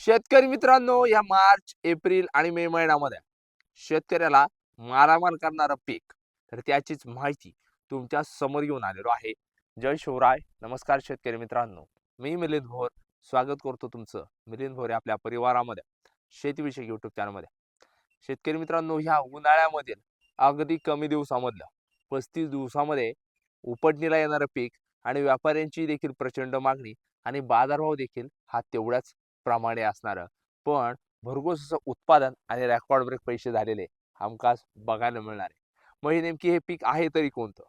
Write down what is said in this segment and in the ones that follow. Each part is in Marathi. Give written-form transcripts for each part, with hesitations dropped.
शेतकरी मित्रांनो, या मार्च, एप्रिल आणि मे महिन्यामध्ये शेतकऱ्याला मारामार करणारं पीक, तर त्याचीच माहिती तुमच्या समोर घेऊन आलेलो आहे. जय शिवराय. नमस्कार शेतकरी मित्रांनो, मी मिलिंद भोर स्वागत करतो तुमचं मिलिंद भोर आपल्या परिवारामध्ये, शेतीविषयक युट्यूब चॅनलमध्ये. शेतकरी मित्रांनो, ह्या उन्हाळ्यामध्ये अगदी कमी दिवसामधलं 35 दिवसामध्ये उपटणीला येणारं पीक आणि व्यापाऱ्यांची देखील प्रचंड मागणी आणि बाजारभाव देखील हा तेवढ्याच प्रमाणे असणारं, पण भरघोस असं उत्पादन आणि रेकॉर्ड ब्रेक पैसे झालेले हमखास बघायला मिळणार आहे. मग हे नेमकी हे पीक आहे तरी कोणतं?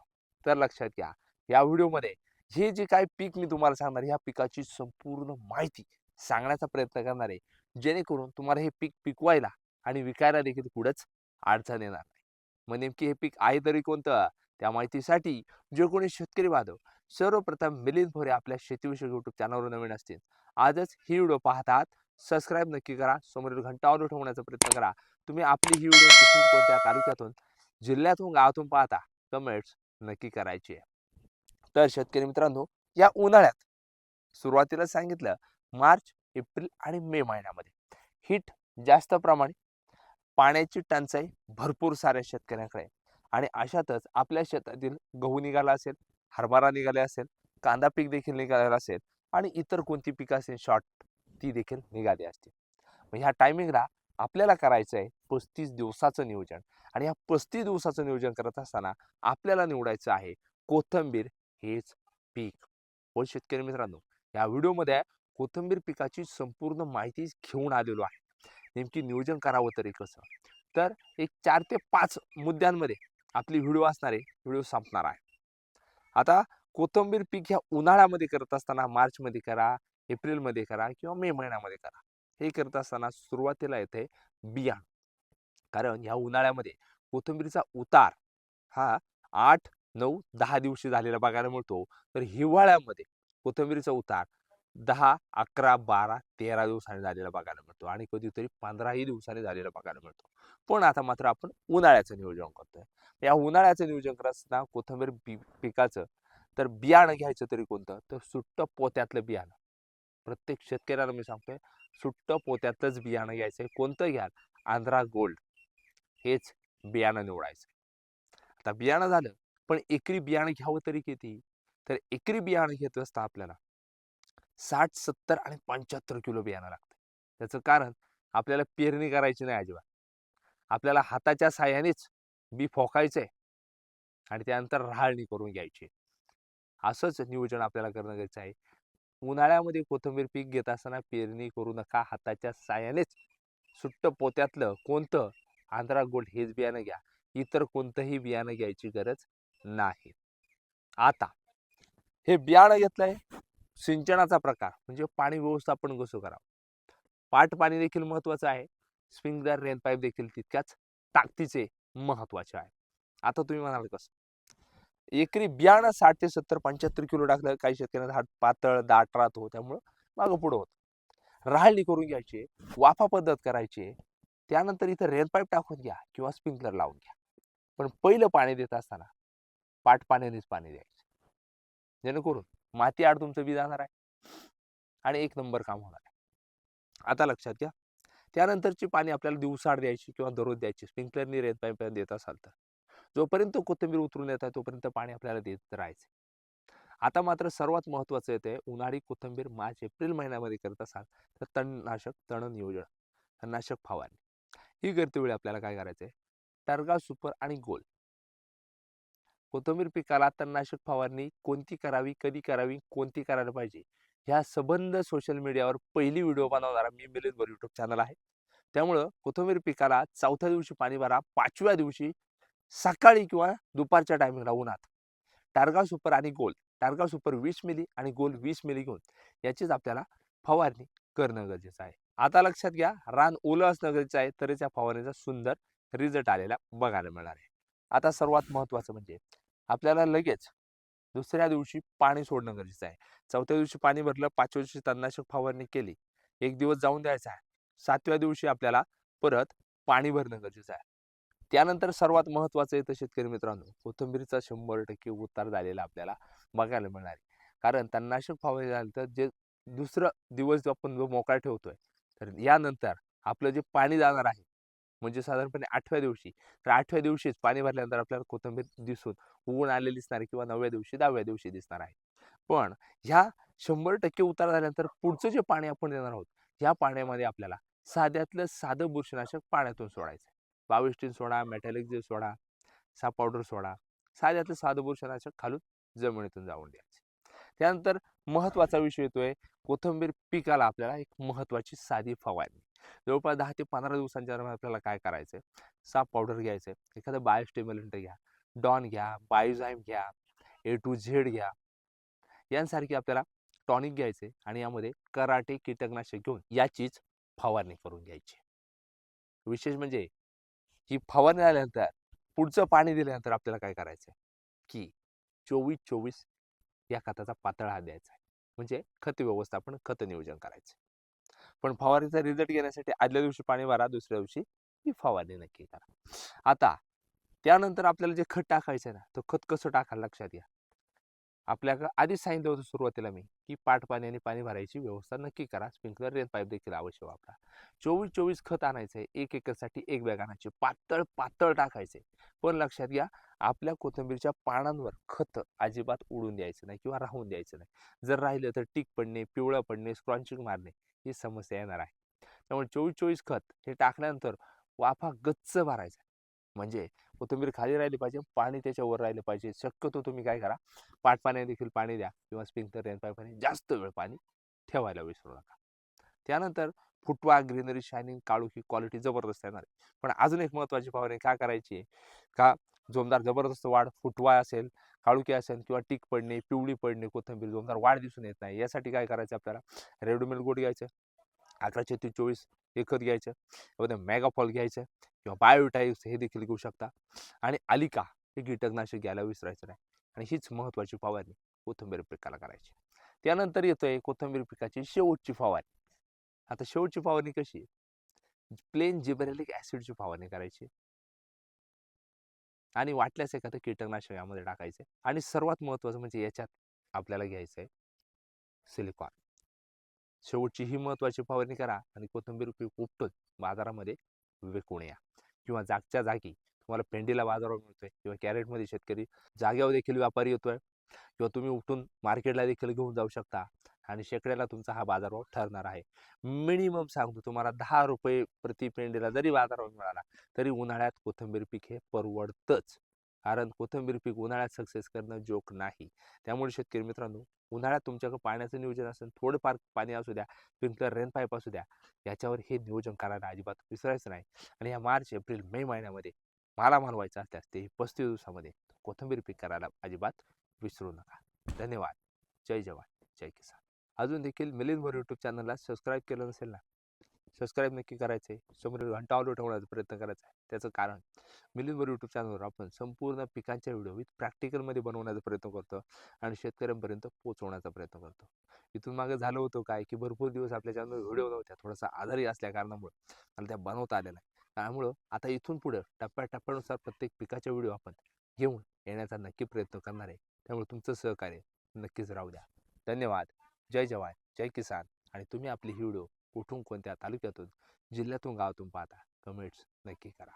तर लक्षात घ्या, या व्हिडिओमध्ये हे जे काही पीक मी तुम्हाला सांगणार, ह्या पिकाची संपूर्ण माहिती सांगण्याचा प्रयत्न करणार आहे, जेणेकरून तुम्हाला हे पीक पिकवायला आणि विकायला देखील पुढेच अडचण येणार नाही. मग नेमकी हे पीक आहे तरी कोणतं? त्या माहितीसाठी जे कोणी शेतकरी बांधव सर्वप्रथम मिलिंद भोरे आपल्या शेतीविषयक युट्यूब चॅनलवर नवीन असतील, आजच ही व्हिडिओ पाहतात सबस्क्राईब नक्की करा, समोरील घंटा ऑन ठेवण्याचा प्रयत्न करा. तुम्ही आपली ही व्हिडिओ कुठून, कोणत्या तालुक्यातून, जिल्ह्यातून, गावातून पाहता, कमेंट्स नक्की करायची आहे. तर शेतकरी मित्रांनो, या उन्हाळ्यात सुरुवातीला सांगितलं, मार्च, एप्रिल आणि मे महिन्यामध्ये हीट जास्त प्रमाणे, पाण्याची टंचाई भरपूर साऱ्या शेतकऱ्यांकडे आणि अशातच आपल्या शेतातील गहू निघाला असेल, हरभरा निघाले असेल, कांदा पीक देखील निघालेला असेल आणि इतर कोणती पिकं असेल शॉर्ट, ती देखील निघाली असतील. मग ह्या टायमिंगला आपल्याला करायचं आहे 35 दिवसाचं नियोजन आणि ह्या 35 दिवसाचं नियोजन करत असताना आपल्याला निवडायचं आहे कोथिंबीर हेच पीक. हो शेतकरी मित्रांनो, या व्हिडिओमध्ये कोथिंबीर पिकाची संपूर्ण माहिती घेऊन आलेलो आहे. नेमकी नियोजन करावं तरी कसं? तर एक 4 ते 5 मुद्द्यांमध्ये आपली व्हिडिओ असणार आहे, व्हिडिओ संपणार आहे. आता कोथिंबीर पीक ह्या उन्हाळ्यामध्ये करत असताना मार्चमध्ये करा, एप्रिलमध्ये करा किंवा मे महिन्यामध्ये करा. हे करत असताना सुरुवातीला येते बियाणं. कारण ह्या उन्हाळ्यामध्ये कोथिंबीरीचा उतार हा 8, 9, 10 दिवशी झालेला बघायला मिळतो. तर हिवाळ्यामध्ये कोथिंबीरीचा उतार 10, 11, 12, 13 दिवसांनी झालेला बघायला मिळतो आणि कधीतरी 15ही दिवसांनी झालेला बघायला मिळतो. पण आता मात्र आपण उन्हाळ्याचं नियोजन करतोय. या उन्हाळ्याचं नियोजन करत असताना कोथिंबीर पिकाचं तर बियाणं घ्यायचं तरी कोणतं? तर सुट्ट पोत्यातलं बियाणं. प्रत्येक शेतकऱ्याला मी सांगतोय, सुट्ट पोत्यातलंच बियाणं घ्यायचंय. कोणतं घ्याल? आंध्रा गोल्ड हेच बियाणं निवडायचं. आता बियाणं झालं, पण एकरी बियाणं घ्यावं तरी किती? तर एकरी बियाणं घेत असता आपल्याला 60, 70 आणि 75 किलो बियाणं लागतं. त्याचं कारण आपल्याला पेरणी करायची नाही अजिबात. आपल्याला हाताच्या साहाय्यानेच बी फोकायचंय आणि त्यानंतर राहाळणी करून घ्यायची. असंच नियोजन आपल्याला करणं गरजेचं आहे. उन्हाळ्यामध्ये कोथिंबीर पीक घेत असताना पेरणी करू नका हाताच्या साहाय्यानेच. सुट्ट पोत्यातलं कोणतं? आंध्रा गोल्ड हेच बियाणं घ्या. इतर कोणतंही बियाणं घ्यायची गरज नाही. आता हे बियाणं घेतलंय, सिंचनाचा प्रकार म्हणजे पाणी व्यवस्थापन कसं करावं? पाट पाणी देखील महत्वाचं आहे. स्प्रिंकलर रेन पाईप देखील तितक्याच ताकदीचे महत्वाचे आहे. आता तुम्ही म्हणाल कसं? एकरी बियाणं 60 ते 70, 75 किलो टाकलं, काही शेतकऱ्यांना हात पातळ दाट राहतो, त्यामुळं मागं पुढं होतं. राहाळणी करून घ्यायची, वाफा पद्धत करायची, त्यानंतर इथं रेन पाईप टाकून घ्या किंवा स्प्रिंकलर लावून घ्या. पण पहिलं पाणी देत असताना पाट पाण्यानेच पाणी द्यायचं, जेणेकरून माती आड तुमचं बी जाणार आहे आणि एक नंबर काम होणार आहे. आता लक्षात घ्या, त्यानंतरची पाणी आपल्याला दिवसाआड द्यायची किंवा दररोज द्यायची. स्प्रिंकलरनी रेन पाईप देत असाल तर जोपर्यंत कोथिंबीर उतरून येत आहे तोपर्यंत पाणी आपल्याला देत राहायचं. आता मात्र सर्वात महत्वाचं येते, उन्हाळी कोथिंबीर मार्च एप्रिल महिन्यामध्ये करत असाल तर तणनाशक, तण नियोजन, तणनाशक फवारणी ही करते वेळी आपल्याला काय करायचंय? टर्गा सुपर आणि गोल. कोथिंबीर पिकाला तणनाशक फवारणी कोणती करावी, कधी करावी, कोणती करायला पाहिजे, ह्या संबंध सोशल मीडियावर पहिली व्हिडिओ बनवणारा मी मिलिंद भोर युट्यूब चॅनल आहे. त्यामुळं कोथिंबीर पिकाला 4थ्या दिवशी पाणी भरा, 5व्या दिवशी सकाळी किंवा दुपारच्या टायमिंगला उन्हात टार्गा सुपर आणि गोल, टार्गा सुपर 20 मिली आणि गोल 20 मिली घेऊन याचीच आपल्याला फवारणी करणं गरजेचं आहे. आता लक्षात घ्या, रान ओलं असणं गरजेचं आहे, तरच या फवारणीचा सुंदर रिझल्ट आलेला बघायला मिळणार आहे. आता सर्वात महत्वाचं म्हणजे आपल्याला लगेच दुसऱ्या दिवशी पाणी सोडणं गरजेचं आहे. 4थ्या दिवशी पाणी भरलं, 5व्या दिवशी तणनाशक फवारणी केली, एक दिवस जाऊन द्यायचा आहे. 7व्या दिवशी आपल्याला परत पाणी भरणं गरजेचं आहे. त्यानंतर सर्वात महत्वाचं येतं शेतकरी मित्रांनो, कोथिंबीरीचा 100% उतार झालेला आपल्याला बघायला मिळणार आहे. कारण तणनाशक फवारणी झाल्यानंतर जे दुसरं दिवस जो आपण मोकळा ठेवतोय, तर यानंतर आपलं जे पाणी जाणार आहे म्हणजे साधारणपणे 8व्या दिवशी, तर 8व्या दिवशीच पाणी भरल्यानंतर आपल्याला कोथिंबीर दिसून उगवून आलेली दिसणार आहे किंवा 9व्या दिवशी 10व्या दिवशी दिसणार आहे. पण ह्या 100% उतार झाल्यानंतर पुढचं जे पाणी आपण देणार आहोत, या पाण्यामध्ये आपल्याला साध्यातलं साधं बुरशीनाशक पाण्यातून सोडायचं आहे. 22 सोडा, मेटॅलिक जे सोडा, साप पावडर सोडा, साध्यातलं साधं बुरशीनाशक खालून जमिनीतून जाऊन द्यायचं. त्यानंतर महत्त्वाचा विषय येतोय कोथिंबीर पिकाला आपल्याला एक महत्त्वाची साधी फवारणी. जवळपास 10 ते 15 दिवसांच्या दरम्यान आपल्याला काय करायचंय, साप पावडर घ्यायचंय, एखादं बायोस्टिम्युलंट घ्या, डॉन घ्या, बायोझाईम घ्या, A to Z घ्या, यांसारखी आपल्याला टॉनिक घ्यायचे आणि यामध्ये कराटे कीटकनाशक घेऊन याचीच फवारणी करून घ्यायची. विशेष म्हणजे ही फवारणी झाल्यानंतर पुढचं पाणी दिल्यानंतर आपल्याला काय करायचं की 24-24 या खताचा पातळ हात द्यायचा आहे. म्हणजे खत व्यवस्थापन, खत नियोजन करायचं. पण फवारणीचा रिझल्ट घेण्यासाठी आदल्या दिवशी पाणी भरा, दुसऱ्या दिवशी ही फवारणी नक्की करा. आता त्यानंतर आपल्याला जे खत टाकायचं आहे ना, तो खत कसं टाकायला लक्षात घ्या. आपल्याला आधीच सांगितलं होतं सुरुवातीला मी की पाट पाण्याने पाणी भरायची व्यवस्था नक्की करा. स्प्रिंकलर रेन पाईप देखील अवश्य वापरा. 24-24 खत आणायचंय. 1 एकरसाठी 1 बॅग आणायची. पातळ पातळ टाकायचे. पण लक्षात घ्या आपल्या कोथिंबीरच्या पानांवर खत अजिबात उडून द्यायचं नाही किंवा राहून द्यायचं नाही. जर राहिलं तर टीक पडणे, पिवळं पडणे, स्क्रॉचिंग मारणे ही समस्या येणार आहे. त्यामुळे 24-24 खत हे टाकल्यानंतर वाफा गच्च भरायचा. म्हणजे कोथिंबीर खाली राहिली पाहिजे, पाणी त्याच्यावर राहिलं पाहिजे. शक्यतो तुम्ही काय करा, पाटपाण्याने देखील पाणी द्या किंवा स्प्रिंकलर रेन पाईपाने जास्त वेळ पाणी ठेवायला विसरू नका. त्यानंतर फुटवा, ग्रीनरी, शायनिंग, काळोखी क्वालिटी जबरदस्त येणार आहे. पण अजून एक महत्त्वाची फवारणी काय करायची आहे का, जोमदार जबरदस्त वाढ, फुटवा असेल, काळुकी असेल किंवा टीक पडणे, पिवळी पडणे, कोथिंबीर जोमदार वाढ दिसून येत नाही, यासाठी काय करायचं आपल्याला, रेडोमिल गोल्ड घ्यायचं, 18-24 हे खत घ्यायचं, त्यामध्ये मेगाफॉल घ्यायचं किंवा बायोटाईप्स हे देखील घेऊ शकता आणि अलिका हे कीटकनाशक घ्यायला विसरायचं नाही. आणि हीच महत्त्वाची फवारणी कोथिंबीर पिकाला करायची. त्यानंतर येतोय कोथिंबीर पिकाची शेवटची फवारणी. आता शेवटची फवारणी कशी आहे, प्लेन जिबरेलिक ऍसिडची फवारणी करायची आणि वाटल्यास एखादं कीटकनाशक यामध्ये टाकायचं आणि सर्वात महत्त्वाचं म्हणजे याच्यात आपल्याला घ्यायचं आहे सिलिकॉन. शेवटची ही महत्त्वाची फवारणी करा आणि कोथिंबीर पीक उपटून बाजारामध्ये विकून या किंवा जागच्या जागी तुम्हाला पेंडीला बाजारावर मिळतोय किंवा कॅरेटमध्ये शेतकरी जागेवर देखील व्यापारी येतोय किंवा तुम्ही उठून मार्केटला देखील घेऊन जाऊ शकता आणि शेकड्याला तुमचा हा बाजारभाव ठरणार आहे. मिनिमम सांगतो तुम्हाला 10 रुपये प्रति पेंडीला जरी बाजारभाव मिळाला तरी उन्हाळ्यात कोथिंबीर पीक हे परवडतंच. कारण कोथिंबीर पीक उन्हाळ्यात सक्सेस करणं जोक नाही. त्यामुळे शेतकरी मित्रांनो, उन्हाळ्यात तुमच्याकडे पाण्याचं नियोजन असेल, थोडंफार पाणी असू द्या, स्प्रिंकलर रेन पाईप असू द्या, याच्यावर हे नियोजन करायला अजिबात विसरायचं नाही. आणि या मार्च, एप्रिल, मे महिन्यामध्ये मला मानवायचं असल्यास ते 35 दिवसामध्ये कोथिंबीर पीक करायला अजिबात विसरू नका. धन्यवाद. जय जवान, जय किसान. अजून देखील मिलिंद यूट्यूब चॅनलला सबस्क्राईब केलं नसेल ना, सबस्क्राईब नक्की करायचे. समोर घंटा ऑल ठेवण्याचा प्रयत्न करायचा आहे. त्याचं कारण मिलिंद यूट्यूब चॅनलवर आपण संपूर्ण पिकांच्या व्हिडिओ विथ प्रॅक्टिकलमध्ये बनवण्याचा प्रयत्न करतो आणि शेतकऱ्यांपर्यंत पोहोचवण्याचा प्रयत्न करतो. इथून मागे झालं होतं काय की भरपूर दिवस आपल्या चॅनलवर व्हिडिओ नव्हत्या, थोडासा आजारी असल्या कारणामुळे मला त्या बनवता आल्या नाही. त्यामुळं आता इथून पुढे टप्प्याटप्प्यानुसार प्रत्येक पिकाचे व्हिडिओ आपण घेऊन येण्याचा नक्की प्रयत्न करणार आहे. त्यामुळे तुमचं सहकार्य नक्कीच राहू द्या. धन्यवाद. जय जवान, जय किसान. आणि तुम्ही आपली ही व्हिडिओ कुठून, कोणत्या तालुक्यातून, जिल्ह्यातून, गावातून पाहता, कमेंट्स नक्की करा.